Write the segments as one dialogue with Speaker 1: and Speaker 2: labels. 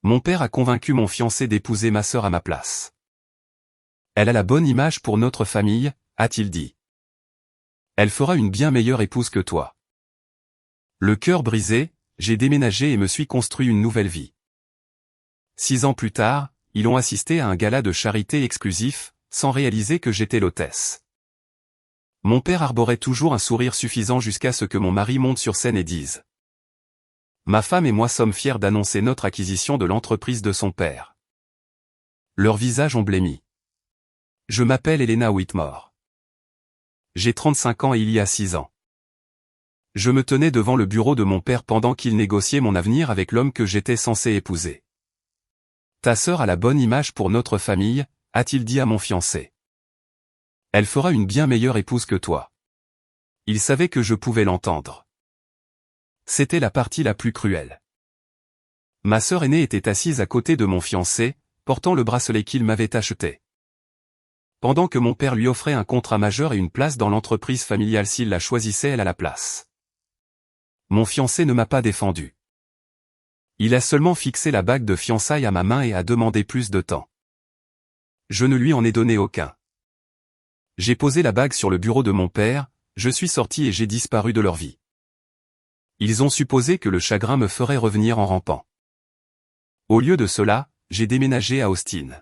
Speaker 1: Mon père a convaincu mon fiancé d'épouser ma sœur à ma place. Elle a la bonne image pour notre famille, a-t-il dit. Elle fera une bien meilleure épouse que toi. Le cœur brisé, j'ai déménagé et me suis construit une nouvelle vie. 6 ans plus tard, ils ont assisté à un gala de charité exclusif, sans réaliser que j'étais l'hôtesse. Mon père arborait toujours un sourire suffisant jusqu'à ce que mon mari monte sur scène et dise: Ma femme et moi sommes fiers d'annoncer notre acquisition de l'entreprise de son père. Leurs visages ont blêmi. Je m'appelle Elena Whitmore. J'ai 35 ans et il y a 6 ans. Je me tenais devant le bureau de mon père pendant qu'il négociait mon avenir avec l'homme que j'étais censé épouser. Ta sœur a la bonne image pour notre famille, a-t-il dit à mon fiancé. Elle fera une bien meilleure épouse que toi. Il savait que je pouvais l'entendre. C'était la partie la plus cruelle. Ma sœur aînée était assise à côté de mon fiancé, portant le bracelet qu'il m'avait acheté. Pendant que mon père lui offrait un contrat majeur et une place dans l'entreprise familiale s'il la choisissait elle à la place. Mon fiancé ne m'a pas défendu. Il a seulement fixé la bague de fiançailles à ma main et a demandé plus de temps. Je ne lui en ai donné aucun. J'ai posé la bague sur le bureau de mon père, je suis sorti et j'ai disparu de leur vie. Ils ont supposé que le chagrin me ferait revenir en rampant. Au lieu de cela, j'ai déménagé à Austin.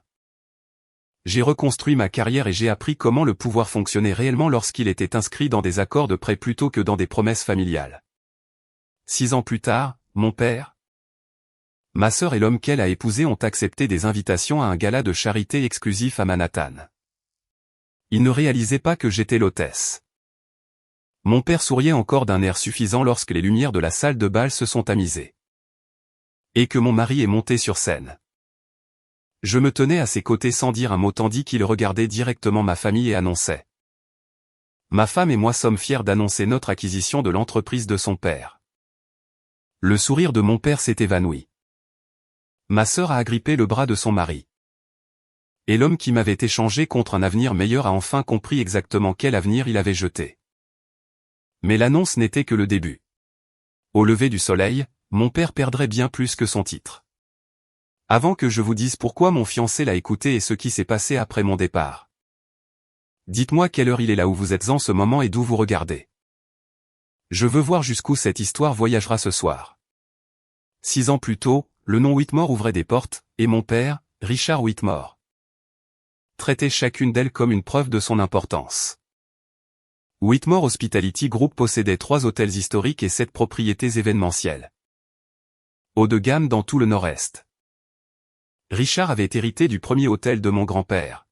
Speaker 1: J'ai reconstruit ma carrière et j'ai appris comment le pouvoir fonctionnait réellement lorsqu'il était inscrit dans des accords de prêt plutôt que dans des promesses familiales. 6 ans plus tard, mon père, ma sœur et l'homme qu'elle a épousé ont accepté des invitations à un gala de charité exclusif à Manhattan. Ils ne réalisaient pas que j'étais l'hôtesse. Mon père souriait encore d'un air suffisant lorsque les lumières de la salle de bal se sont tamisées. Et que mon mari est monté sur scène. Je me tenais à ses côtés sans dire un mot tandis qu'il regardait directement ma famille et annonçait. Ma femme et moi sommes fiers d'annoncer notre acquisition de l'entreprise de son père. Le sourire de mon père s'est évanoui. Ma sœur a agrippé le bras de son mari. Et l'homme qui m'avait échangé contre un avenir meilleur a enfin compris exactement quel avenir il avait jeté. Mais l'annonce n'était que le début. Au lever du soleil, mon père perdrait bien plus que son titre. Avant que je vous dise pourquoi mon fiancé l'a écouté et ce qui s'est passé après mon départ. Dites-moi quelle heure il est là où vous êtes en ce moment et d'où vous regardez. Je veux voir jusqu'où cette histoire voyagera ce soir. 6 ans plus tôt, le nom Whitmore ouvrait des portes, et mon père, Richard Whitmore, traitait chacune d'elles comme une preuve de son importance. Whitmore Hospitality Group possédait 3 hôtels historiques et 7 propriétés événementielles. Haut de gamme dans tout le Nord-Est. Richard avait hérité du premier hôtel de mon grand-père.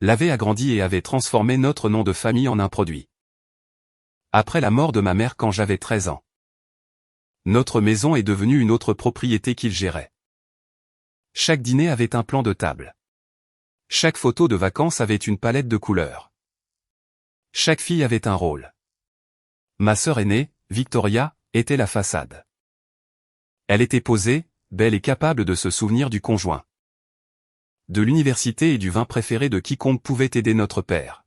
Speaker 1: L'avait agrandi et avait transformé notre nom de famille en un produit. Après la mort de ma mère quand j'avais 13 ans. Notre maison est devenue une autre propriété qu'il gérait. Chaque dîner avait un plan de table. Chaque photo de vacances avait une palette de couleurs. Chaque fille avait un rôle. Ma sœur aînée, Victoria, était la façade. Elle était posée, belle et capable de se souvenir du conjoint, de l'université et du vin préféré de quiconque pouvait aider notre père.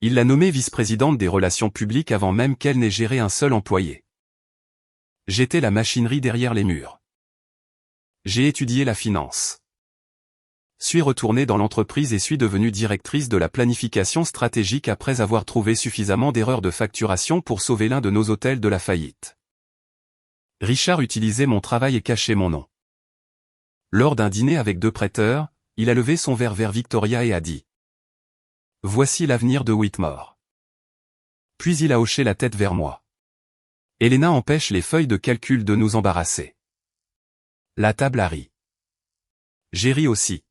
Speaker 1: Il l'a nommée vice-présidente des relations publiques avant même qu'elle n'ait géré un seul employé. J'étais la machinerie derrière les murs. J'ai étudié la finance. Suis retournée dans l'entreprise et suis devenue directrice de la planification stratégique après avoir trouvé suffisamment d'erreurs de facturation pour sauver l'un de nos hôtels de la faillite. Richard utilisait mon travail et cachait mon nom. Lors d'un dîner avec 2 prêteurs, il a levé son verre vers Victoria et a dit: Voici l'avenir de Whitmore. Puis il a hoché la tête vers moi. Elena empêche les feuilles de calcul de nous embarrasser. La table a ri. J'ai ri aussi.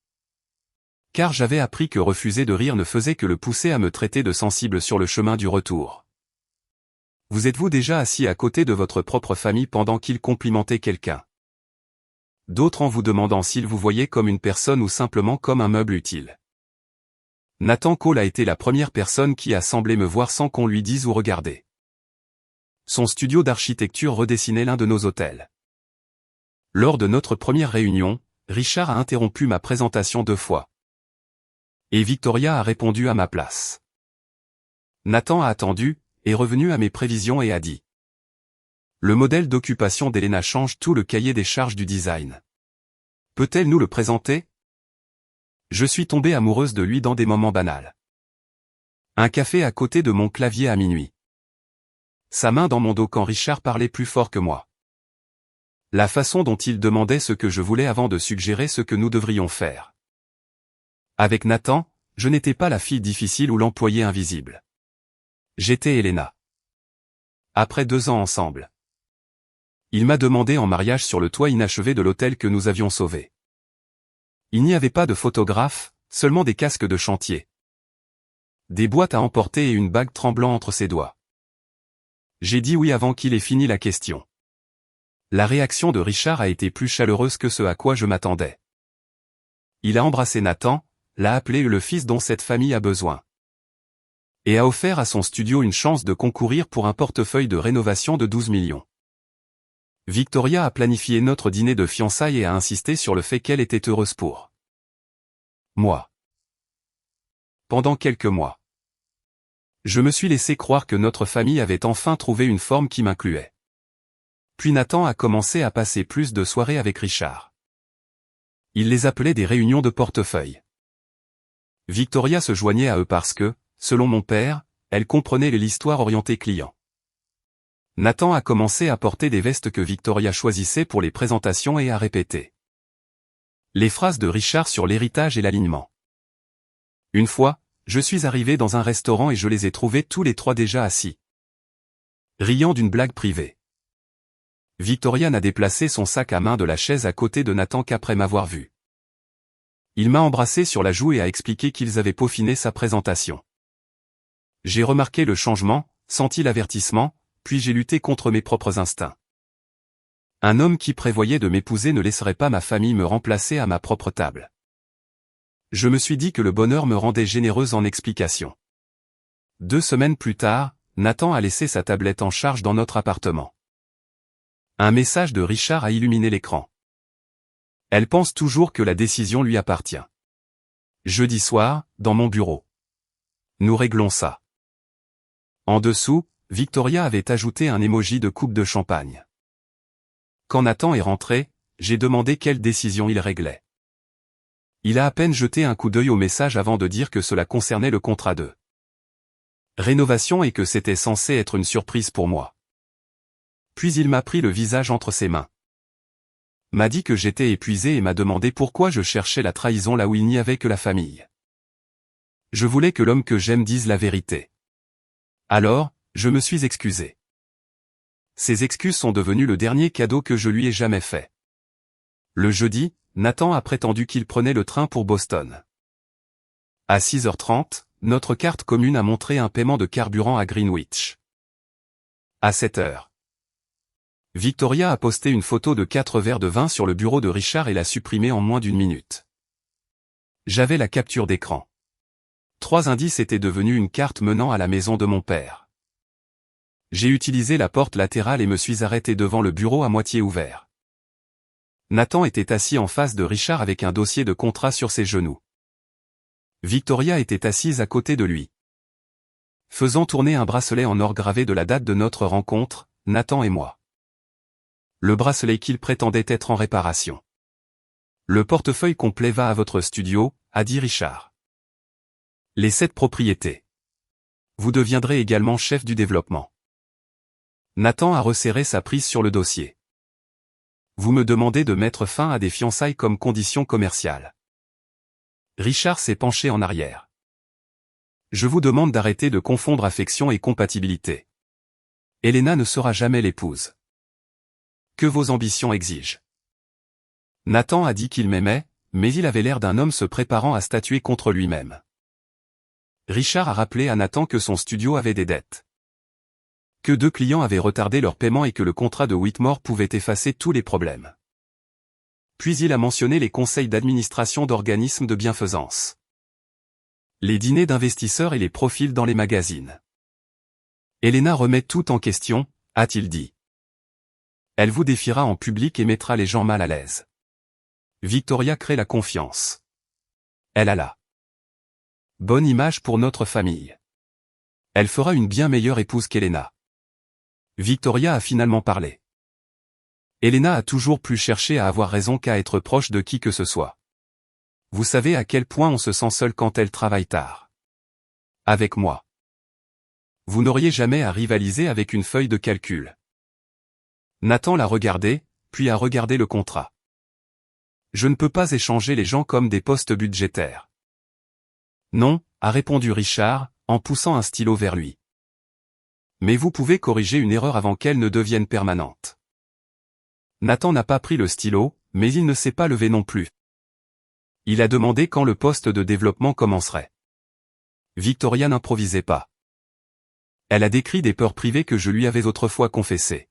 Speaker 1: Car j'avais appris que refuser de rire ne faisait que le pousser à me traiter de sensible sur le chemin du retour. Vous êtes-vous déjà assis à côté de votre propre famille pendant qu'il complimentait quelqu'un? D'autres en vous demandant s'ils vous voyaient comme une personne ou simplement comme un meuble utile. Nathan Cole a été la première personne qui a semblé me voir sans qu'on lui dise où regarder. Son studio d'architecture redessinait l'un de nos hôtels. Lors de notre première réunion, Richard a interrompu ma présentation 2 fois. Et Victoria a répondu à ma place. Nathan a attendu, est revenu à mes prévisions et a dit: Le modèle d'occupation d'Elena change tout le cahier des charges du design. Peut-elle nous le présenter? Je suis tombée amoureuse de lui dans des moments banals. Un café à côté de mon clavier à minuit. Sa main dans mon dos quand Richard parlait plus fort que moi. La façon dont il demandait ce que je voulais avant de suggérer ce que nous devrions faire. Avec Nathan, je n'étais pas la fille difficile ou l'employé invisible. J'étais Elena. Après 2 ans ensemble. Il m'a demandé en mariage sur le toit inachevé de l'hôtel que nous avions sauvé. Il n'y avait pas de photographe, seulement des casques de chantier. Des boîtes à emporter et une bague tremblant entre ses doigts. J'ai dit oui avant qu'il ait fini la question. La réaction de Richard a été plus chaleureuse que ce à quoi je m'attendais. Il a embrassé Nathan, l'a appelé le fils dont cette famille a besoin. Et a offert à son studio une chance de concourir pour un portefeuille de rénovation de 12 millions. Victoria a planifié notre dîner de fiançailles et a insisté sur le fait qu'elle était heureuse pour moi. Pendant quelques mois. Je me suis laissé croire que notre famille avait enfin trouvé une forme qui m'incluait. Puis Nathan a commencé à passer plus de soirées avec Richard. Il les appelait des réunions de portefeuille. Victoria se joignait à eux parce que, selon mon père, elle comprenait l'histoire orientée client. Nathan a commencé à porter des vestes que Victoria choisissait pour les présentations et à répéter les phrases de Richard sur l'héritage et l'alignement. Une fois, je suis arrivé dans un restaurant et je les ai trouvés tous les 3 déjà assis, riant d'une blague privée. Victoria n'a déplacé son sac à main de la chaise à côté de Nathan qu'après m'avoir vu. Il m'a embrassé sur la joue et a expliqué qu'ils avaient peaufiné sa présentation. J'ai remarqué le changement, senti l'avertissement, puis j'ai lutté contre mes propres instincts. Un homme qui prévoyait de m'épouser ne laisserait pas ma famille me remplacer à ma propre table. Je me suis dit que le bonheur me rendait généreuse en explications. 2 semaines plus tard, Nathan a laissé sa tablette en charge dans notre appartement. Un message de Richard a illuminé l'écran. Elle pense toujours que la décision lui appartient. Jeudi soir, dans mon bureau. Nous réglons ça. En dessous, Victoria avait ajouté un emoji de coupe de champagne. Quand Nathan est rentré, j'ai demandé quelle décision il réglait. Il a à peine jeté un coup d'œil au message avant de dire que cela concernait le contrat de rénovation et que c'était censé être une surprise pour moi. Puis il m'a pris le visage entre ses mains. M'a dit que j'étais épuisé et m'a demandé pourquoi je cherchais la trahison là où il n'y avait que la famille. Je voulais que l'homme que j'aime dise la vérité. Alors, je me suis excusé. Ces excuses sont devenues le dernier cadeau que je lui ai jamais fait. Le jeudi, Nathan a prétendu qu'il prenait le train pour Boston. À 6h30, notre carte commune a montré un paiement de carburant à Greenwich. À 7h. Victoria a posté une photo de 4 verres de vin sur le bureau de Richard et l'a supprimée en moins d'1 minute. J'avais la capture d'écran. 3 indices étaient devenus une carte menant à la maison de mon père. J'ai utilisé la porte latérale et me suis arrêté devant le bureau à moitié ouvert. Nathan était assis en face de Richard avec un dossier de contrat sur ses genoux. Victoria était assise à côté de lui. Faisant tourner un bracelet en or gravé de la date de notre rencontre, Nathan et moi. Le bracelet qu'il prétendait être en réparation. Le portefeuille complet va à votre studio, a dit Richard. Les 7 propriétés. Vous deviendrez également chef du développement. Nathan a resserré sa prise sur le dossier. Vous me demandez de mettre fin à des fiançailles comme condition commerciale. Richard s'est penché en arrière. Je vous demande d'arrêter de confondre affection et compatibilité. Elena ne sera jamais l'épouse que vos ambitions exigent. Nathan a dit qu'il m'aimait, mais il avait l'air d'un homme se préparant à statuer contre lui-même. Richard a rappelé à Nathan que son studio avait des dettes. Que 2 clients avaient retardé leur paiement et que le contrat de Whitmore pouvait effacer tous les problèmes. Puis il a mentionné les conseils d'administration d'organismes de bienfaisance. Les dîners d'investisseurs et les profils dans les magazines. Elena remet tout en question, a-t-il dit. Elle vous défiera en public et mettra les gens mal à l'aise. Victoria crée la confiance. Elle a la bonne image pour notre famille. Elle fera une bien meilleure épouse qu'Elena. Victoria a finalement parlé. Elena a toujours plus cherché à avoir raison qu'à être proche de qui que ce soit. Vous savez à quel point on se sent seul quand elle travaille tard. Avec moi. Vous n'auriez jamais à rivaliser avec une feuille de calcul. Nathan l'a regardé, puis a regardé le contrat. Je ne peux pas échanger les gens comme des postes budgétaires. Non, a répondu Richard, en poussant un stylo vers lui. Mais vous pouvez corriger une erreur avant qu'elle ne devienne permanente. Nathan n'a pas pris le stylo, mais il ne s'est pas levé non plus. Il a demandé quand le poste de développement commencerait. Victoria n'improvisait pas. Elle a décrit des peurs privées que je lui avais autrefois confessées.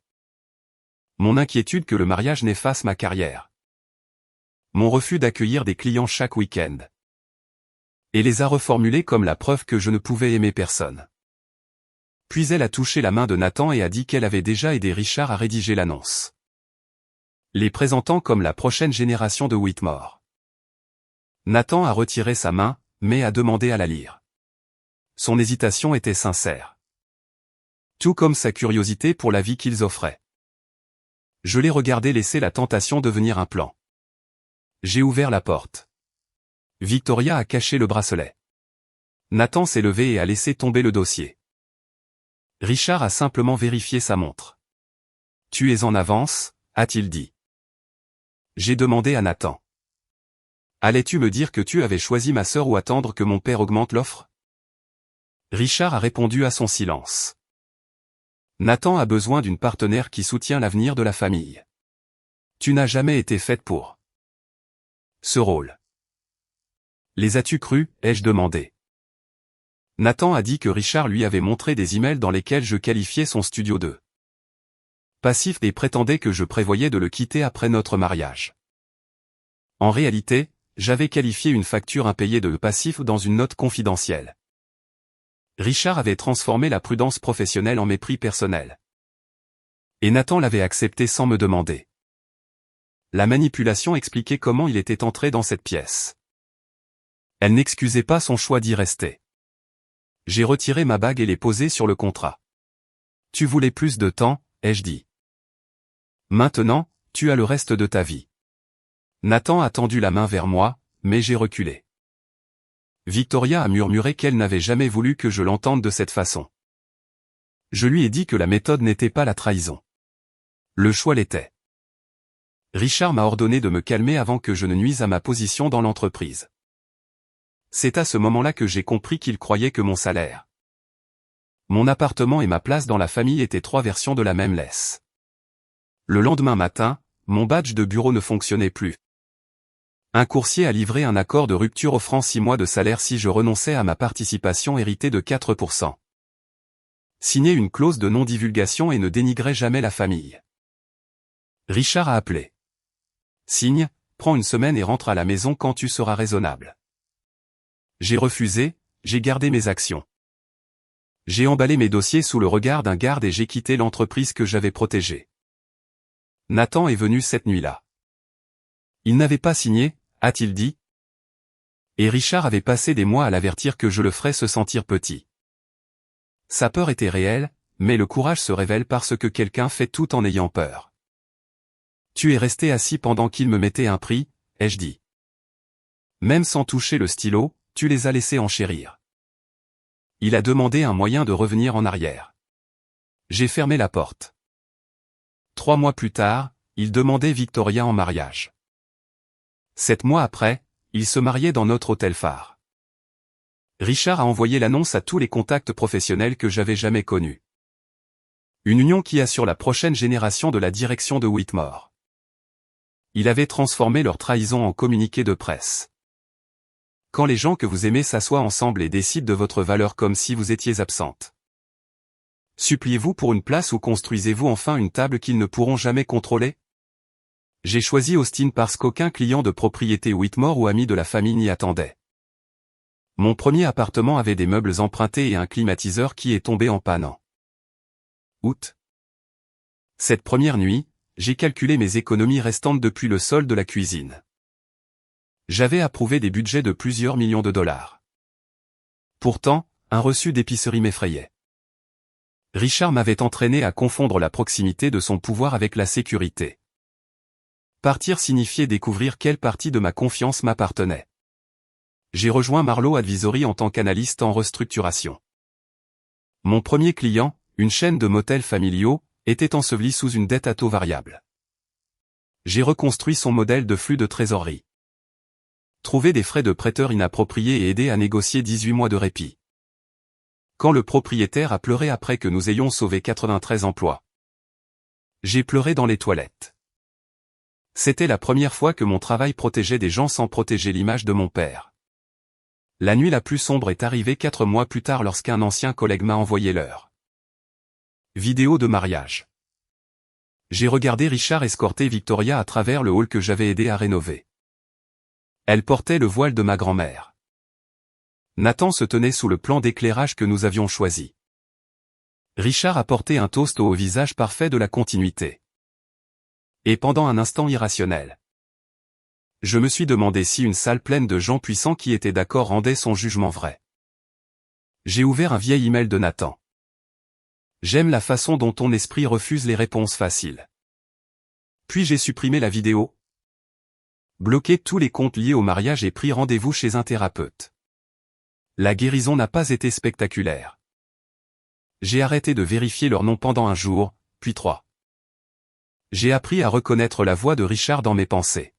Speaker 1: Mon inquiétude que le mariage n'efface ma carrière. Mon refus d'accueillir des clients chaque week-end. Et les a reformulées comme la preuve que je ne pouvais aimer personne. Puis elle a touché la main de Nathan et a dit qu'elle avait déjà aidé Richard à rédiger l'annonce. Les présentant comme la prochaine génération de Whitmore. Nathan a retiré sa main, mais a demandé à la lire. Son hésitation était sincère. Tout comme sa curiosité pour la vie qu'ils offraient. Je l'ai regardé laisser la tentation devenir un plan. J'ai ouvert la porte. Victoria a caché le bracelet. Nathan s'est levé et a laissé tomber le dossier. Richard a simplement vérifié sa montre. « Tu es en avance ?» a-t-il dit. J'ai demandé à Nathan. « Allais-tu me dire que tu avais choisi ma sœur ou attendre que mon père augmente l'offre ?» Richard a répondu à son silence. Nathan a besoin d'une partenaire qui soutient l'avenir de la famille. Tu n'as jamais été faite pour ce rôle. Les as-tu crus, ai-je demandé. Nathan a dit que Richard lui avait montré des emails dans lesquels je qualifiais son studio de passif et prétendait que je prévoyais de le quitter après notre mariage. En réalité, j'avais qualifié une facture impayée de passif dans une note confidentielle. Richard avait transformé la prudence professionnelle en mépris personnel. Et Nathan l'avait accepté sans me demander. La manipulation expliquait comment il était entré dans cette pièce. Elle n'excusait pas son choix d'y rester. J'ai retiré ma bague et l'ai posée sur le contrat. Tu voulais plus de temps, ai-je dit. Maintenant, tu as le reste de ta vie. Nathan a tendu la main vers moi, mais j'ai reculé. Victoria a murmuré qu'elle n'avait jamais voulu que je l'entende de cette façon. Je lui ai dit que la méthode n'était pas la trahison. Le choix l'était. Richard m'a ordonné de me calmer avant que je ne nuise à ma position dans l'entreprise. C'est à ce moment-là que j'ai compris qu'il croyait que mon salaire, mon appartement et ma place dans la famille étaient trois versions de la même laisse. Le lendemain matin, mon badge de bureau ne fonctionnait plus. Un coursier a livré un accord de rupture offrant 6 mois de salaire si je renonçais à ma participation héritée de 4%. Signer une clause de non-divulgation et ne dénigrer jamais la famille. Richard a appelé. Signe, prends une semaine et rentre à la maison quand tu seras raisonnable. J'ai refusé, j'ai gardé mes actions. J'ai emballé mes dossiers sous le regard d'un garde et j'ai quitté l'entreprise que j'avais protégée. Nathan est venu cette nuit-là. Il n'avait pas signé, a-t-il dit. Et Richard avait passé des mois à l'avertir que je le ferais se sentir petit. Sa peur était réelle, mais le courage se révèle parce que quelqu'un fait tout en ayant peur. Tu es resté assis pendant qu'il me mettait un prix, ai-je dit. Même sans toucher le stylo, tu les as laissés enchérir. Il a demandé un moyen de revenir en arrière. J'ai fermé la porte. 3 mois plus tard, il demandait Victoria en mariage. 7 mois après, il se mariait dans notre hôtel phare. Richard a envoyé l'annonce à tous les contacts professionnels que j'avais jamais connus. Une union qui assure la prochaine génération de la direction de Whitmore. Il avait transformé leur trahison en communiqué de presse. Quand les gens que vous aimez s'assoient ensemble et décident de votre valeur comme si vous étiez absente. Suppliez-vous pour une place ou construisez-vous enfin une table qu'ils ne pourront jamais contrôler? J'ai choisi Austin parce qu'aucun client de propriété Whitmore ou ami de la famille n'y attendait. Mon premier appartement avait des meubles empruntés et un climatiseur qui est tombé en panne en août. Cette première nuit, j'ai calculé mes économies restantes depuis le sol de la cuisine. J'avais approuvé des budgets de plusieurs millions de dollars. Pourtant, un reçu d'épicerie m'effrayait. Richard m'avait entraîné à confondre la proximité de son pouvoir avec la sécurité. Partir signifiait découvrir quelle partie de ma confiance m'appartenait. J'ai rejoint Marlowe Advisory en tant qu'analyste en restructuration. Mon premier client, une chaîne de motels familiaux, était enseveli sous une dette à taux variable. J'ai reconstruit son modèle de flux de trésorerie. Trouvé des frais de prêteur inappropriés et aidé à négocier 18 mois de répit. Quand le propriétaire a pleuré après que nous ayons sauvé 93 emplois. J'ai pleuré dans les toilettes. C'était la première fois que mon travail protégeait des gens sans protéger l'image de mon père. La nuit la plus sombre est arrivée 4 mois plus tard lorsqu'un ancien collègue m'a envoyé leur vidéo de mariage. J'ai regardé Richard escorter Victoria à travers le hall que j'avais aidé à rénover. Elle portait le voile de ma grand-mère. Nathan se tenait sous le plan d'éclairage que nous avions choisi. Richard apportait un toast au visage parfait de la continuité. Et pendant un instant irrationnel, je me suis demandé si une salle pleine de gens puissants qui étaient d'accord rendait son jugement vrai. J'ai ouvert un vieil email de Nathan. J'aime la façon dont ton esprit refuse les réponses faciles. Puis j'ai supprimé la vidéo, bloqué tous les comptes liés au mariage et pris rendez-vous chez un thérapeute. La guérison n'a pas été spectaculaire. J'ai arrêté de vérifier leur nom pendant un jour, puis 3. J'ai appris à reconnaître la voix de Richard dans mes pensées.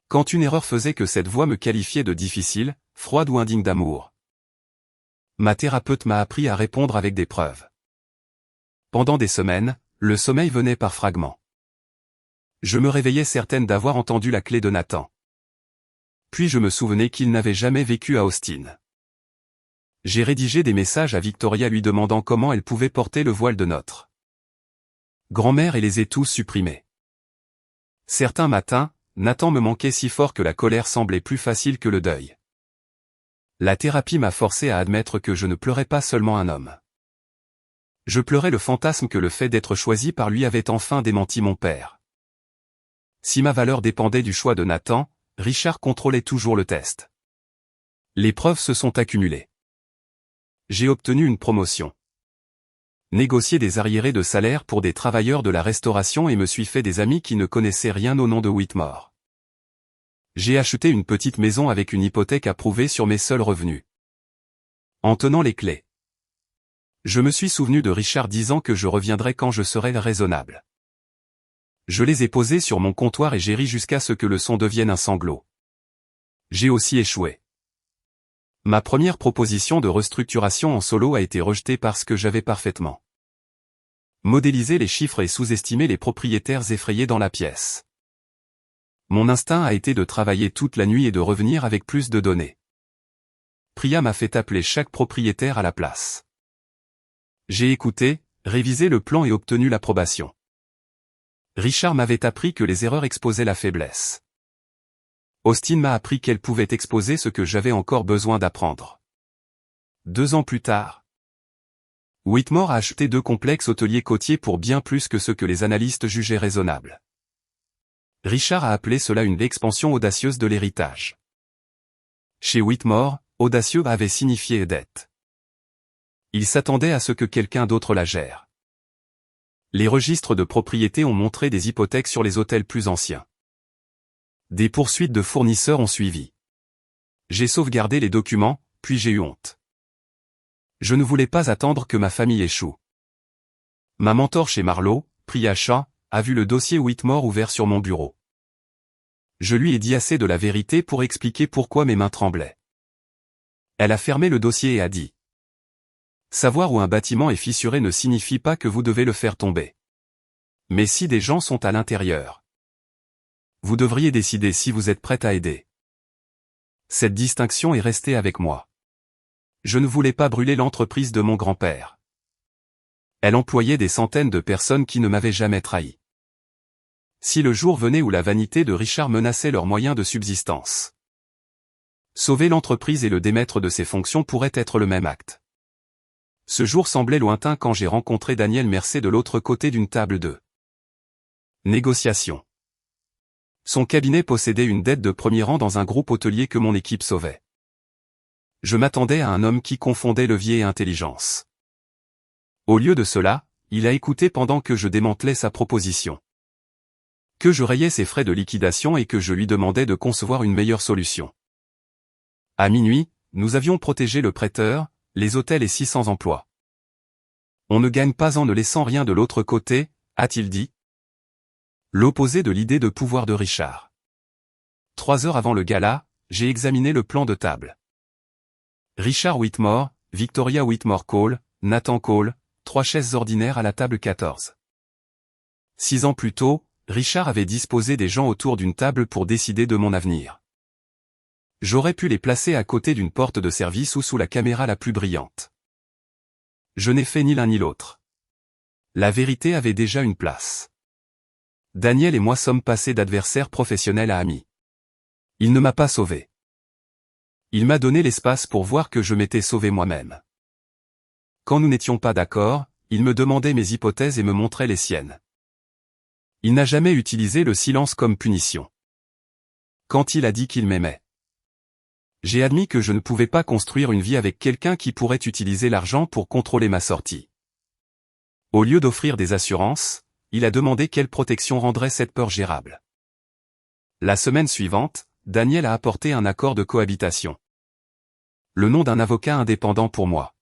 Speaker 1: Quand une erreur faisait que cette voix me qualifiait de difficile, froide ou indigne d'amour. Ma thérapeute m'a appris à répondre avec des preuves. Pendant des semaines, le sommeil venait par fragments. Je me réveillais certaine d'avoir entendu la clé de Nathan. Puis je me souvenais qu'il n'avait jamais vécu à Austin. J'ai rédigé des messages à Victoria lui demandant comment elle pouvait porter le voile de notre grand-mère et les ai tous supprimés. Certains matins, Nathan me manquait si fort que la colère semblait plus facile que le deuil. La thérapie m'a forcé à admettre que je ne pleurais pas seulement un homme. Je pleurais le fantasme que le fait d'être choisi par lui avait enfin démenti mon père. Si ma valeur dépendait du choix de Nathan, Richard contrôlait toujours le test. Les preuves se sont accumulées. J'ai obtenu une promotion. Négocié des arriérés de salaire pour des travailleurs de la restauration et me suis fait des amis qui ne connaissaient rien au nom de Whitmore. J'ai acheté une petite maison avec une hypothèque approuvée sur mes seuls revenus. En tenant les clés. Je me suis souvenu de Richard disant que je reviendrais quand je serais raisonnable. Je les ai posés sur mon comptoir et j'ai ri jusqu'à ce que le son devienne un sanglot. J'ai aussi échoué. Ma première proposition de restructuration en solo a été rejetée parce que j'avais parfaitement modélisé les chiffres et sous-estimé les propriétaires effrayés dans la pièce. Mon instinct a été de travailler toute la nuit et de revenir avec plus de données. Priya m'a fait appeler chaque propriétaire à la place. J'ai écouté, révisé le plan et obtenu l'approbation. Richard m'avait appris que les erreurs exposaient la faiblesse. Austin m'a appris qu'elle pouvait exposer ce que j'avais encore besoin d'apprendre. 2 ans plus tard, Whitmore a acheté 2 complexes hôteliers côtiers pour bien plus que ce que les analystes jugeaient raisonnable. Richard a appelé cela une expansion audacieuse de l'héritage. Chez Whitmore, audacieux avait signifié dette. Il s'attendait à ce que quelqu'un d'autre la gère. Les registres de propriété ont montré des hypothèques sur les hôtels plus anciens. Des poursuites de fournisseurs ont suivi. J'ai sauvegardé les documents, puis j'ai eu honte. Je ne voulais pas attendre que ma famille échoue. Ma mentor chez Marlowe, Priya Shah, a vu le dossier Whitmore ouvert sur mon bureau. Je lui ai dit assez de la vérité pour expliquer pourquoi mes mains tremblaient. Elle a fermé le dossier et a dit: savoir où un bâtiment est fissuré ne signifie pas que vous devez le faire tomber. Mais si des gens sont à l'intérieur, vous devriez décider si vous êtes prête à aider. Cette distinction est restée avec moi. Je ne voulais pas brûler l'entreprise de mon grand-père. Elle employait des centaines de personnes qui ne m'avaient jamais trahi. Si le jour venait où la vanité de Richard menaçait leurs moyens de subsistance, sauver l'entreprise et le démettre de ses fonctions pourrait être le même acte. Ce jour semblait lointain quand j'ai rencontré Daniel Mercé de l'autre côté d'une table de négociation. Son cabinet possédait une dette de premier rang dans un groupe hôtelier que mon équipe sauvait. Je m'attendais à un homme qui confondait levier et intelligence. Au lieu de cela, il a écouté pendant que je démantelais sa proposition. Que je rayais ses frais de liquidation et que je lui demandais de concevoir une meilleure solution. À minuit, nous avions protégé le prêteur, les hôtels et 600 emplois. On ne gagne pas en ne laissant rien de l'autre côté, a-t-il dit. L'opposé de l'idée de pouvoir de Richard. 3 heures avant le gala, j'ai examiné le plan de table. Richard Whitmore, Victoria Whitmore Cole, Nathan Cole, 3 chaises ordinaires à la table 14. 6 ans plus tôt, Richard avait disposé des gens autour d'une table pour décider de mon avenir. J'aurais pu les placer à côté d'une porte de service ou sous la caméra la plus brillante. Je n'ai fait ni l'un ni l'autre. La vérité avait déjà une place. Daniel et moi sommes passés d'adversaires professionnels à amis. Il ne m'a pas sauvé. Il m'a donné l'espace pour voir que je m'étais sauvé moi-même. Quand nous n'étions pas d'accord, il me demandait mes hypothèses et me montrait les siennes. Il n'a jamais utilisé le silence comme punition. Quand il a dit qu'il m'aimait, j'ai admis que je ne pouvais pas construire une vie avec quelqu'un qui pourrait utiliser l'argent pour contrôler ma sortie. Au lieu d'offrir des assurances, il a demandé quelle protection rendrait cette peur gérable. La semaine suivante, Daniel a apporté un accord de cohabitation. Le nom d'un avocat indépendant pour moi.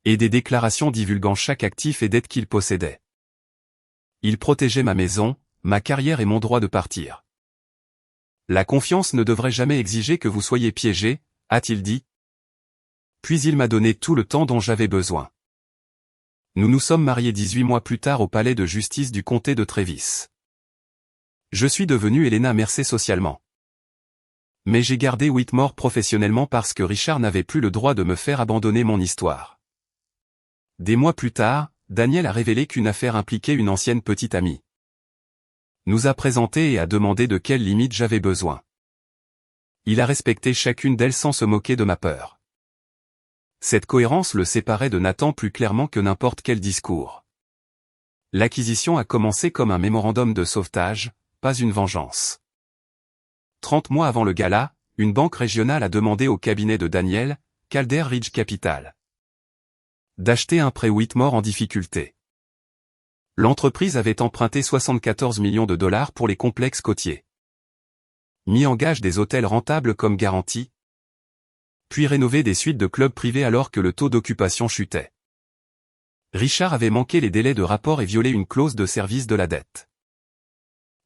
Speaker 1: Et des déclarations divulguant chaque actif et dette qu'il possédait. Il protégeait ma maison, ma carrière et mon droit de partir. La confiance ne devrait jamais exiger que vous soyez piégé, a-t-il dit. Puis il m'a donné tout le temps dont j'avais besoin. Nous nous sommes mariés 18 mois plus tard au palais de justice du comté de Trévis. Je suis devenu Elena Mercer socialement. Mais j'ai gardé Whitmore professionnellement parce que Richard n'avait plus le droit de me faire abandonner mon histoire. Des mois plus tard, Daniel a révélé qu'une affaire impliquait une ancienne petite amie. Nous a présenté et a demandé de quelles limites j'avais besoin. Il a respecté chacune d'elles sans se moquer de ma peur. Cette cohérence le séparait de Nathan plus clairement que n'importe quel discours. L'acquisition a commencé comme un mémorandum de sauvetage, pas une vengeance. 30 mois avant le gala, une banque régionale a demandé au cabinet de Daniel, Calder Ridge Capital, d'acheter un prêt Whitmore en difficulté. L'entreprise avait emprunté 74 millions de dollars pour les complexes côtiers. Mis en gage des hôtels rentables comme garantie. Puis rénové des suites de clubs privés alors que le taux d'occupation chutait. Richard avait manqué les délais de rapport et violé une clause de service de la dette.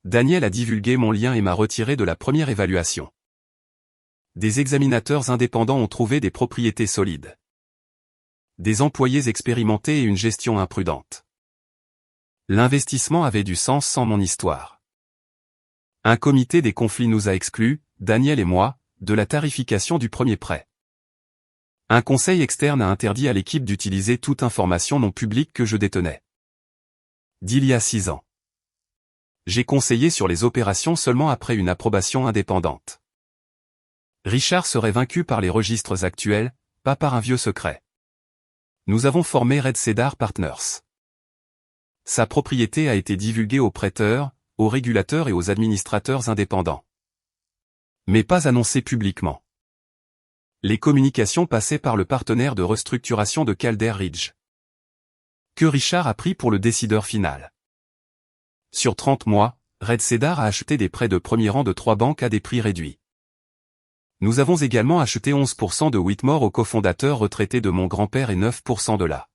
Speaker 1: Daniel a divulgué mon lien et m'a retiré de la première évaluation. Des examinateurs indépendants ont trouvé des propriétés solides. Des employés expérimentés et une gestion imprudente. L'investissement avait du sens sans mon histoire. Un comité des conflits nous a exclus, Daniel et moi, de la tarification du premier prêt. Un conseil externe a interdit à l'équipe d'utiliser toute information non publique que je détenais. D'il y a 6 ans. J'ai conseillé sur les opérations seulement après une approbation indépendante. Richard serait vaincu par les registres actuels, pas par un vieux secret. Nous avons formé Red Cedar Partners. Sa propriété a été divulguée aux prêteurs, aux régulateurs et aux administrateurs indépendants. Mais pas annoncée publiquement. Les communications passaient par le partenaire de restructuration de Calder Ridge. Que Richard a pris pour le décideur final. Sur 30 mois, Red Cedar a acheté des prêts de premier rang de 3 banques à des prix réduits. Nous avons également acheté 11% de Whitmore au cofondateur retraité de mon grand-père et 9% de la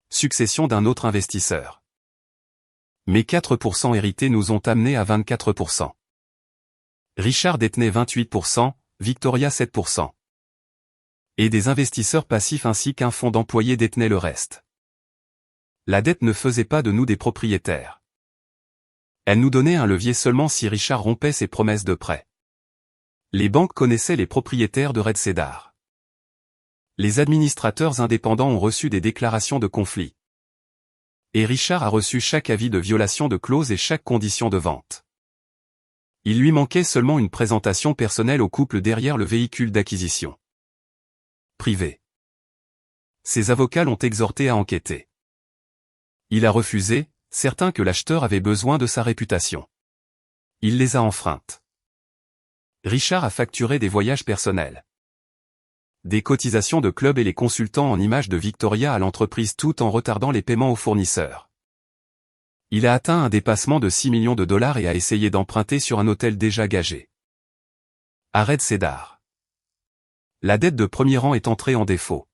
Speaker 1: succession d'un autre investisseur. Mais 4% hérités nous ont amenés à 24%. Richard détenait 28%, Victoria 7%. Et des investisseurs passifs ainsi qu'un fonds d'employés détenaient le reste. La dette ne faisait pas de nous des propriétaires. Elle nous donnait un levier seulement si Richard rompait ses promesses de prêt. Les banques connaissaient les propriétaires de Red Cedar. Les administrateurs indépendants ont reçu des déclarations de conflit. Et Richard a reçu chaque avis de violation de clause et chaque condition de vente. Il lui manquait seulement une présentation personnelle au couple derrière le véhicule d'acquisition. Privé. Ses avocats l'ont exhorté à enquêter. Il a refusé, certain que l'acheteur avait besoin de sa réputation. Il les a enfreintes. Richard a facturé des voyages personnels. des cotisations de club et les consultants en images de Victoria à l'entreprise tout en retardant les paiements aux fournisseurs. Il a atteint un dépassement de 6 millions de dollars et a essayé d'emprunter sur un hôtel déjà gagé. À Red Cedar. La dette de premier rang est entrée en défaut.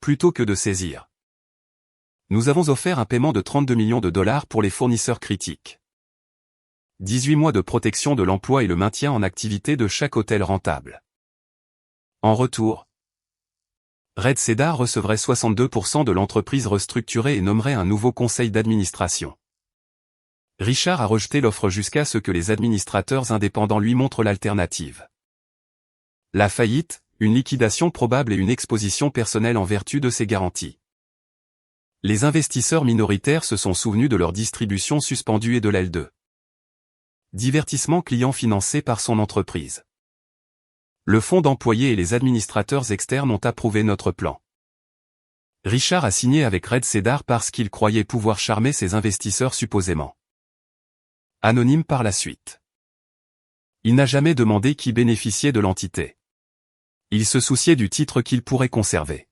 Speaker 1: Plutôt que de saisir, nous avons offert un paiement de 32 millions de dollars pour les fournisseurs critiques. 18 mois de protection de l'emploi et le maintien en activité de chaque hôtel rentable. En retour, Red Cedar recevrait 62% de l'entreprise restructurée et nommerait un nouveau conseil d'administration. Richard a rejeté l'offre jusqu'à ce que les administrateurs indépendants lui montrent l'alternative. La faillite, une liquidation probable et une exposition personnelle en vertu de ses garanties. Les investisseurs minoritaires se sont souvenus de leur distribution suspendue et de l'L2. Divertissement client financé par son entreprise. Le fonds d'employés et les administrateurs externes ont approuvé notre plan. Richard a signé avec Red Cedar parce qu'il croyait pouvoir charmer ses investisseurs supposément. Anonyme par la suite. Il n'a jamais demandé qui bénéficiait de l'entité. Il se souciait du titre qu'il pourrait conserver.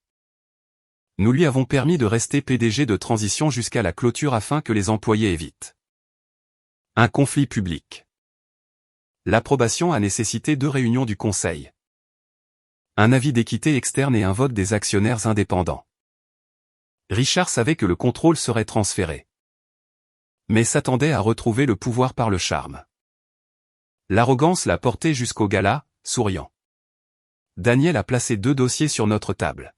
Speaker 1: Nous lui avons permis de rester PDG de transition jusqu'à la clôture afin que les employés évitent un conflit public. L'approbation a nécessité 2 réunions du conseil. Un avis d'équité externe et un vote des actionnaires indépendants. Richard savait que le contrôle serait transféré, mais s'attendait à retrouver le pouvoir par le charme. L'arrogance l'a porté jusqu'au gala, souriant. Daniel a placé 2 dossiers sur notre table.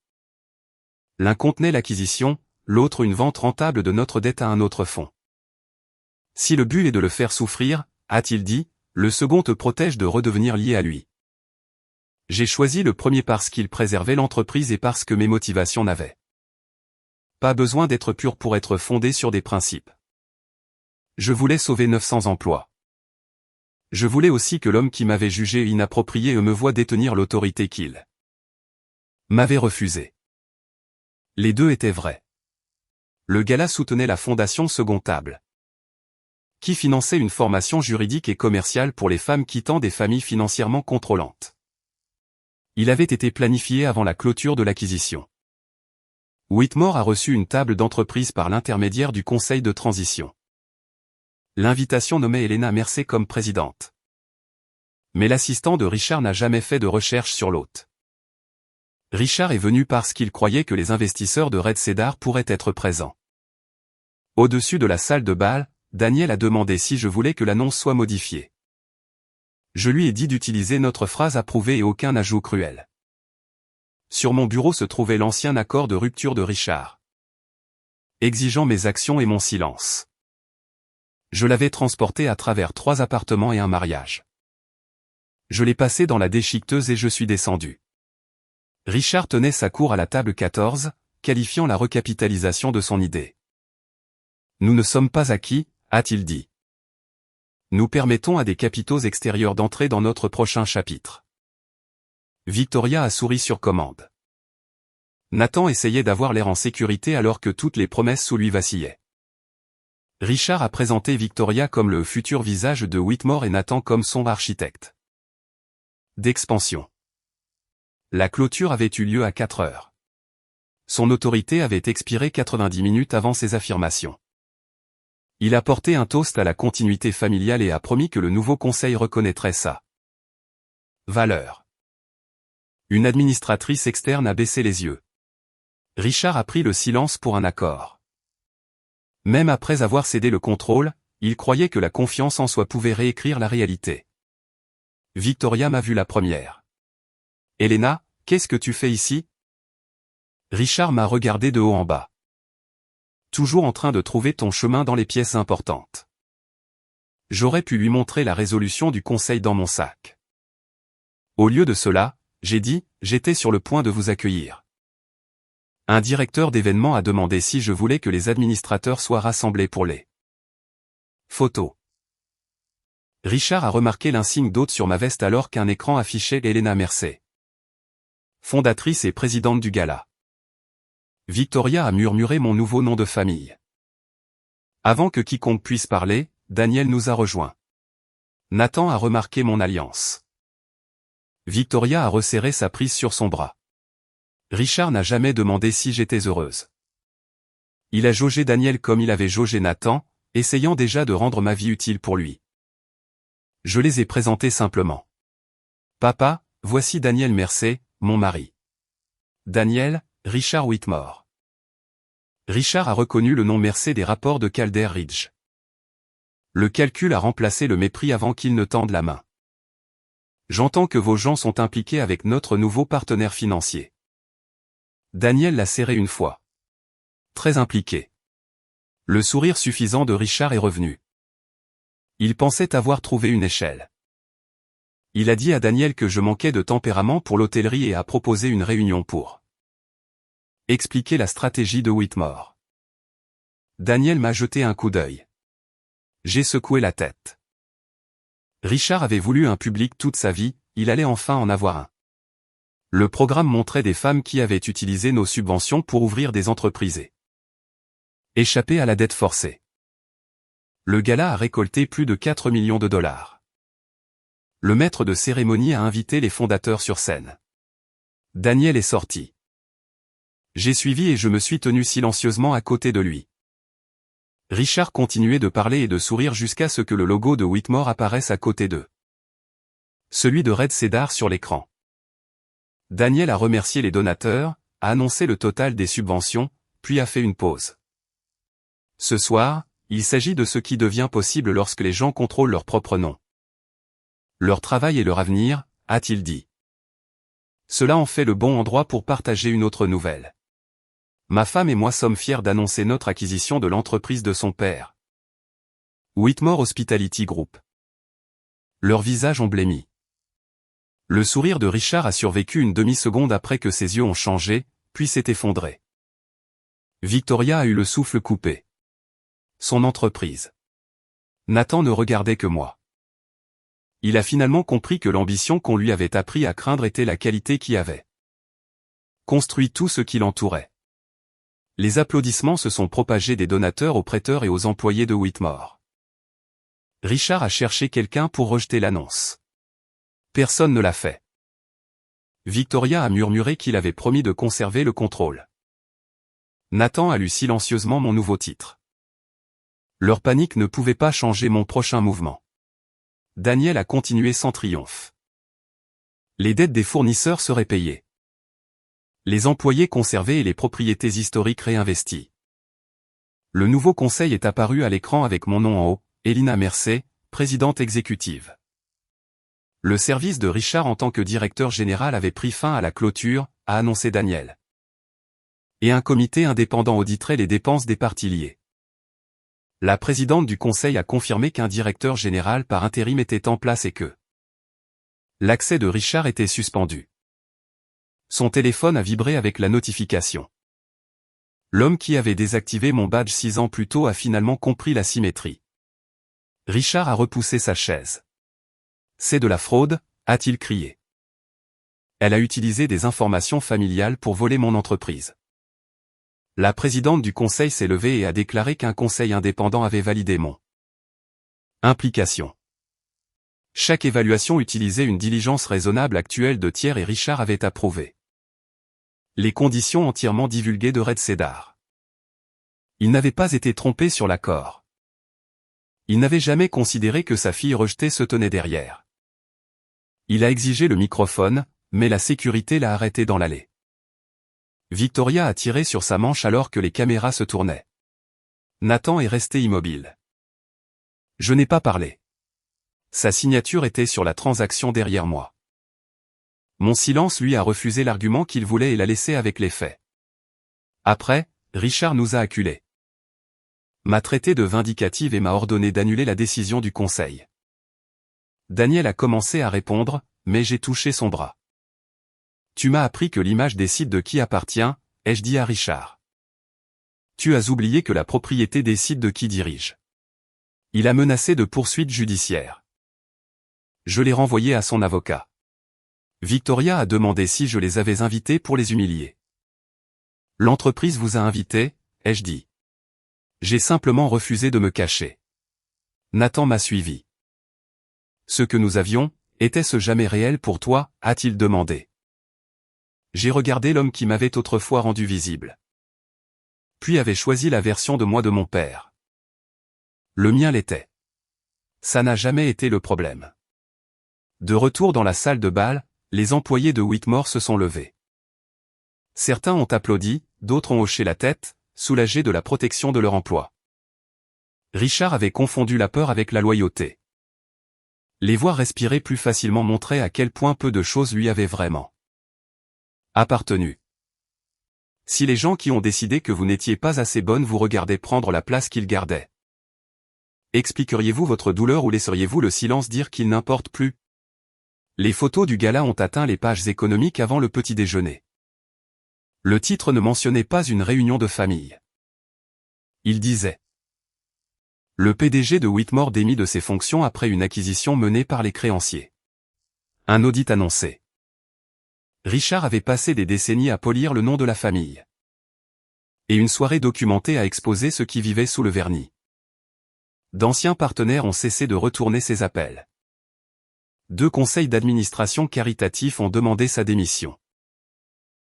Speaker 1: L'un contenait l'acquisition, l'autre une vente rentable de notre dette à un autre fonds. Si le but est de le faire souffrir, a-t-il dit, le second te protège de redevenir lié à lui. J'ai choisi le premier parce qu'il préservait l'entreprise et parce que mes motivations n'avaient pas besoin d'être pures pour être fondées sur des principes. Je voulais sauver 900 emplois. Je voulais aussi que l'homme qui m'avait jugé inapproprié me voie détenir l'autorité qu'il m'avait refusée. Les deux étaient vrais. Le gala soutenait la fondation Second Table, qui finançait une formation juridique et commerciale pour les femmes quittant des familles financièrement contrôlantes. Il avait été planifié avant la clôture de l'acquisition. Whitmore a reçu une table d'entreprise par l'intermédiaire du conseil de transition. L'invitation nommait Elena Mercer comme présidente. Mais l'assistant de Richard n'a jamais fait de recherche sur l'hôte. Richard est venu parce qu'il croyait que les investisseurs de Red Cedar pourraient être présents. Au-dessus de la salle de bal, Daniel a demandé si je voulais que l'annonce soit modifiée. Je lui ai dit d'utiliser notre phrase approuvée et aucun ajout cruel. Sur mon bureau se trouvait l'ancien accord de rupture de Richard, exigeant mes actions et mon silence. Je l'avais transporté à travers 3 appartements et un mariage. Je l'ai passé dans la déchiqueteuse et je suis descendu. Richard tenait sa cour à la table 14, qualifiant la recapitalisation de son idée. Nous ne sommes pas acquis, a-t-il dit. Nous permettons à des capitaux extérieurs d'entrer dans notre prochain chapitre. Victoria a souri sur commande. Nathan essayait d'avoir l'air en sécurité alors que toutes les promesses sous lui vacillaient. Richard a présenté Victoria comme le futur visage de Whitmore et Nathan comme son architecte d'expansion. La clôture avait eu lieu à 4 heures. Son autorité avait expiré 90 minutes avant ses affirmations. Il a porté un toast à la continuité familiale et a promis que le nouveau conseil reconnaîtrait sa valeur. Une administratrice externe a baissé les yeux. Richard a pris le silence pour un accord. Même après avoir cédé le contrôle, il croyait que la confiance en soi pouvait réécrire la réalité. Victoria m'a vu la première. Elena, qu'est-ce que tu fais ici? Richard m'a regardé de haut en bas. Toujours en train de trouver ton chemin dans les pièces importantes. J'aurais pu lui montrer la résolution du conseil dans mon sac. Au lieu de cela, j'ai dit, j'étais sur le point de vous accueillir. Un directeur d'événements a demandé si je voulais que les administrateurs soient rassemblés pour les photos. Richard a remarqué l'insigne d'hôte sur ma veste alors qu'un écran affichait Elena Mercer, fondatrice et présidente du gala. Victoria a murmuré mon nouveau nom de famille. Avant que quiconque puisse parler, Daniel nous a rejoints. Nathan a remarqué mon alliance. Victoria a resserré sa prise sur son bras. Richard n'a jamais demandé si j'étais heureuse. Il a jaugé Daniel comme il avait jaugé Nathan, essayant déjà de rendre ma vie utile pour lui. Je les ai présentés simplement. Papa, voici Daniel Mercer, mon mari. Daniel, Richard Whitmore. Richard a reconnu le nom Mercer des rapports de Calder Ridge. Le calcul a remplacé le mépris avant qu'il ne tende la main. J'entends que vos gens sont impliqués avec notre nouveau partenaire financier. Daniel l'a serré une fois. Très impliqué. Le sourire suffisant de Richard est revenu. Il pensait avoir trouvé une échelle. Il a dit à Daniel que je manquais de tempérament pour l'hôtellerie et a proposé une réunion pour expliquer la stratégie de Whitmore. Daniel m'a jeté un coup d'œil. J'ai secoué la tête. Richard avait voulu un public toute sa vie, il allait enfin en avoir un. Le programme montrait des femmes qui avaient utilisé nos subventions pour ouvrir des entreprises et échapper à la dette forcée. Le gala a récolté plus de 4 millions de dollars. Le maître de cérémonie a invité les fondateurs sur scène. Daniel est sorti. J'ai suivi et je me suis tenu silencieusement à côté de lui. Richard continuait de parler et de sourire jusqu'à ce que le logo de Whitmore apparaisse à côté d'eux. Celui de Red Cedar sur l'écran. Daniel a remercié les donateurs, a annoncé le total des subventions, puis a fait une pause. Ce soir, il s'agit de ce qui devient possible lorsque les gens contrôlent leur propre nom. Leur travail et leur avenir, a-t-il dit. Cela en fait le bon endroit pour partager une autre nouvelle. Ma femme et moi sommes fiers d'annoncer notre acquisition de l'entreprise de son père. Whitmore Hospitality Group. Leurs visages ont blêmi. Le sourire de Richard a survécu une demi-seconde après que ses yeux ont changé, puis s'est effondré. Victoria a eu le souffle coupé. Son entreprise. Nathan ne regardait que moi. Il a finalement compris que l'ambition qu'on lui avait appris à craindre était la qualité qui avait construit tout ce qui l'entourait. Les applaudissements se sont propagés des donateurs aux prêteurs et aux employés de Whitmore. Richard a cherché quelqu'un pour rejeter l'annonce. Personne ne l'a fait. Victoria a murmuré qu'il avait promis de conserver le contrôle. Nathan a lu silencieusement mon nouveau titre. Leur panique ne pouvait pas changer mon prochain mouvement. Daniel a continué sans triomphe. Les dettes des fournisseurs seraient payées. Les employés conservés et les propriétés historiques réinvesties. Le nouveau conseil est apparu à l'écran avec mon nom en haut, Elina Mercer, présidente exécutive. Le service de Richard en tant que directeur général avait pris fin à la clôture, a annoncé Daniel. Et un comité indépendant auditerait les dépenses des parties liées. La présidente du conseil a confirmé qu'un directeur général par intérim était en place et que l'accès de Richard était suspendu. Son téléphone a vibré avec la notification. L'homme qui avait désactivé mon badge 6 ans plus tôt a finalement compris la symétrie. Richard a repoussé sa chaise. C'est de la fraude, a-t-il crié. Elle a utilisé des informations familiales pour voler mon entreprise. La présidente du conseil s'est levée et a déclaré qu'un conseil indépendant avait validé mon implication. Chaque évaluation utilisait une diligence raisonnable actuelle de tiers et Richard avait approuvé les conditions entièrement divulguées de Red Cedar. Il n'avait pas été trompé sur l'accord. Il n'avait jamais considéré que sa fille rejetée se tenait derrière. Il a exigé le microphone, mais la sécurité l'a arrêté dans l'allée. Victoria a tiré sur sa manche alors que les caméras se tournaient. Nathan est resté immobile. Je n'ai pas parlé. Sa signature était sur la transaction derrière moi. Mon silence lui a refusé l'argument qu'il voulait et l'a laissé avec les faits. Après, Richard nous a acculés. M'a traité de vindicative et m'a ordonné d'annuler la décision du conseil. Daniel a commencé à répondre, mais j'ai touché son bras. Tu m'as appris que l'image décide de qui appartient, ai-je dit à Richard. Tu as oublié que la propriété décide de qui dirige. Il a menacé de poursuites judiciaires. Je l'ai renvoyé à son avocat. Victoria a demandé si je les avais invités pour les humilier. L'entreprise vous a invité, ai-je dit. J'ai simplement refusé de me cacher. Nathan m'a suivi. Ce que nous avions, Était-ce jamais réel pour toi, a-t-il demandé. J'ai regardé l'homme qui m'avait autrefois rendu visible. Puis avait choisi la version de moi de mon père. Le mien l'était. Ça n'a jamais été le problème. De retour dans la salle de bal, les employés de Whitmore se sont levés. Certains ont applaudi, d'autres ont hoché la tête, soulagés de la protection de leur emploi. Richard avait confondu la peur avec la loyauté. Les voir respirer plus facilement montraient à quel point peu de choses lui avaient vraiment appartenu. Si les gens qui ont décidé que vous n'étiez pas assez bonne vous regardaient prendre la place qu'ils gardaient, expliqueriez-vous votre douleur ou laisseriez-vous le silence dire qu'il n'importe plus? Les photos du gala ont atteint les pages économiques avant le petit déjeuner. Le titre ne mentionnait pas une réunion de famille. Il disait: le PDG de Whitmore démis de ses fonctions après une acquisition menée par les créanciers. Un audit annoncé. Richard avait passé des décennies à polir le nom de la famille. Et une soirée documentée a exposé ceux qui vivaient sous le vernis. D'anciens partenaires ont cessé de retourner ses appels. 2 conseils d'administration caritatifs ont demandé sa démission.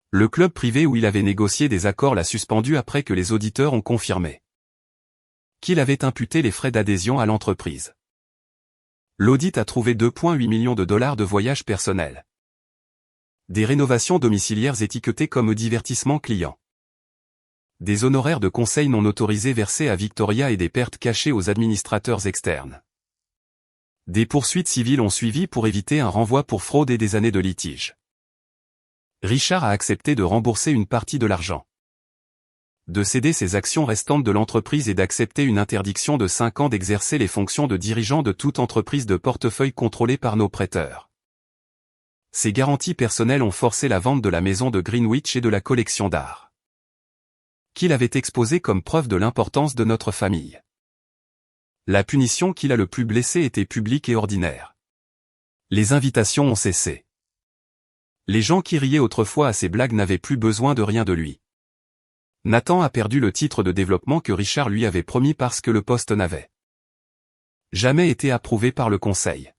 Speaker 1: Le club privé où il avait négocié des accords l'a suspendu après que les auditeurs ont confirmé qu'il avait imputé les frais d'adhésion à l'entreprise. L'audit a trouvé 2,8 millions de dollars de voyages personnels. Des rénovations domiciliaires étiquetées comme divertissement client. Des honoraires de conseil non autorisés versés à Victoria et des pertes cachées aux administrateurs externes. Des poursuites civiles ont suivi pour éviter un renvoi pour fraude et des années de litige. Richard a accepté de rembourser une partie de l'argent, de céder ses actions restantes de l'entreprise et d'accepter une interdiction de 5 ans d'exercer les fonctions de dirigeant de toute entreprise de portefeuille contrôlée par nos prêteurs. Ces garanties personnelles ont forcé la vente de la maison de Greenwich et de la collection d'art qu'il avait exposée comme preuve de l'importance de notre famille. La punition qui l'a le plus blessé était publique et ordinaire. Les invitations ont cessé. Les gens qui riaient autrefois à ses blagues n'avaient plus besoin de rien de lui. Nathan a perdu le titre de développement que Richard lui avait promis parce que le poste n'avait jamais été approuvé par le conseil.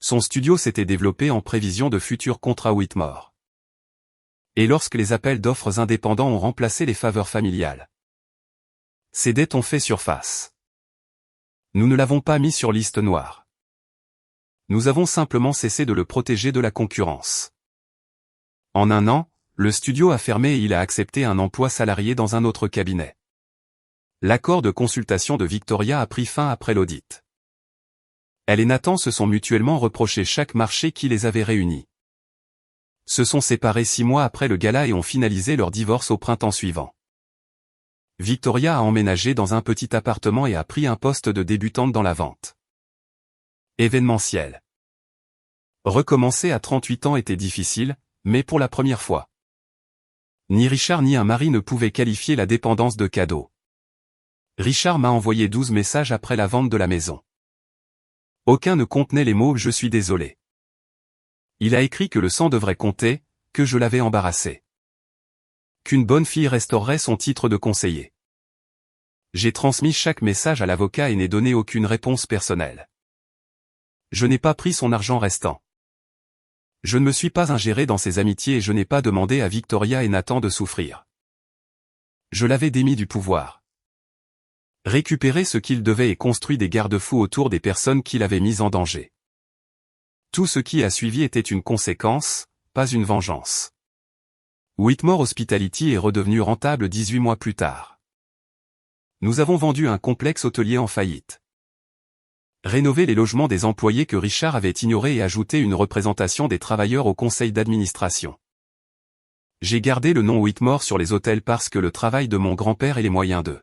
Speaker 1: Son studio s'était développé en prévision de futurs contrats Whitmore. Et lorsque les appels d'offres indépendants ont remplacé les faveurs familiales, ses dettes ont fait surface. Nous ne l'avons pas mis sur liste noire. Nous avons simplement cessé de le protéger de la concurrence. En 1 an, le studio a fermé et il a accepté un emploi salarié dans un autre cabinet. L'accord de consultation de Victoria a pris fin après l'audit. Elle et Nathan se sont mutuellement reproché chaque marché qui les avait réunis. Se sont séparés 6 mois après le gala et ont finalisé leur divorce au printemps suivant. Victoria a emménagé dans un petit appartement et a pris un poste de débutante dans la vente événementielle. Recommencer à 38 ans était difficile, mais pour la première fois. Ni Richard ni un mari ne pouvaient qualifier la dépendance de cadeau. Richard m'a envoyé 12 messages après la vente de la maison. Aucun ne contenait les mots « je suis désolé ». Il a écrit que le sang devrait compter, que je l'avais embarrassé. Qu'une bonne fille restaurerait son titre de conseiller. J'ai transmis chaque message à l'avocat et n'ai donné aucune réponse personnelle. Je n'ai pas pris son argent restant. Je ne me suis pas ingéré dans ses amitiés et je n'ai pas demandé à Victoria et Nathan de souffrir. Je l'avais démis du pouvoir. Récupéré ce qu'il devait et construit des garde-fous autour des personnes qu'il avait mises en danger. Tout ce qui a suivi était une conséquence, pas une vengeance. Whitmore Hospitality est redevenu rentable 18 mois plus tard. Nous avons vendu un complexe hôtelier en faillite. Rénover les logements des employés que Richard avait ignorés et ajouter une représentation des travailleurs au conseil d'administration. J'ai gardé le nom Whitmore sur les hôtels parce que le travail de mon grand-père et les moyens de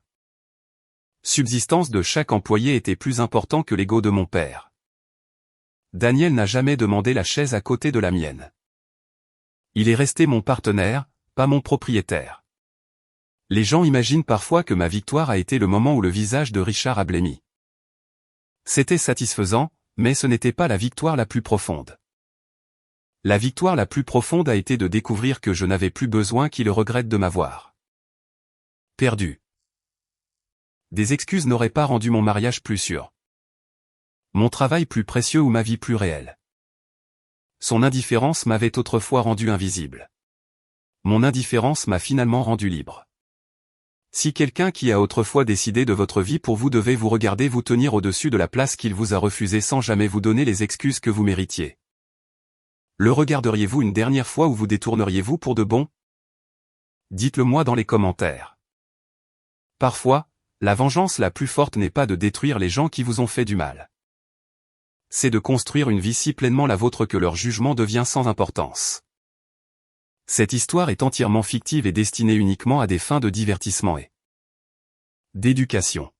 Speaker 1: subsistance de chaque employé étaient plus importants que l'ego de mon père. Daniel n'a jamais demandé la chaise à côté de la mienne. Il est resté mon partenaire, pas mon propriétaire. Les gens imaginent parfois que ma victoire a été le moment où le visage de Richard a blêmi. C'était satisfaisant, mais ce n'était pas la victoire la plus profonde. La victoire la plus profonde a été de découvrir que je n'avais plus besoin qu'il regrette de m'avoir perdu. Des excuses n'auraient pas rendu mon mariage plus sûr. Mon travail plus précieux ou ma vie plus réelle. Son indifférence m'avait autrefois rendu invisible. Mon indifférence m'a finalement rendu libre. Si quelqu'un qui a autrefois décidé de votre vie pour vous devait vous regarder vous tenir au-dessus de la place qu'il vous a refusée sans jamais vous donner les excuses que vous méritiez, le regarderiez-vous une dernière fois ou vous détourneriez-vous pour de bon? Dites-le moi dans les commentaires. Parfois, la vengeance la plus forte n'est pas de détruire les gens qui vous ont fait du mal. C'est de construire une vie si pleinement la vôtre que leur jugement devient sans importance. Cette histoire est entièrement fictive et destinée uniquement à des fins de divertissement et d'éducation.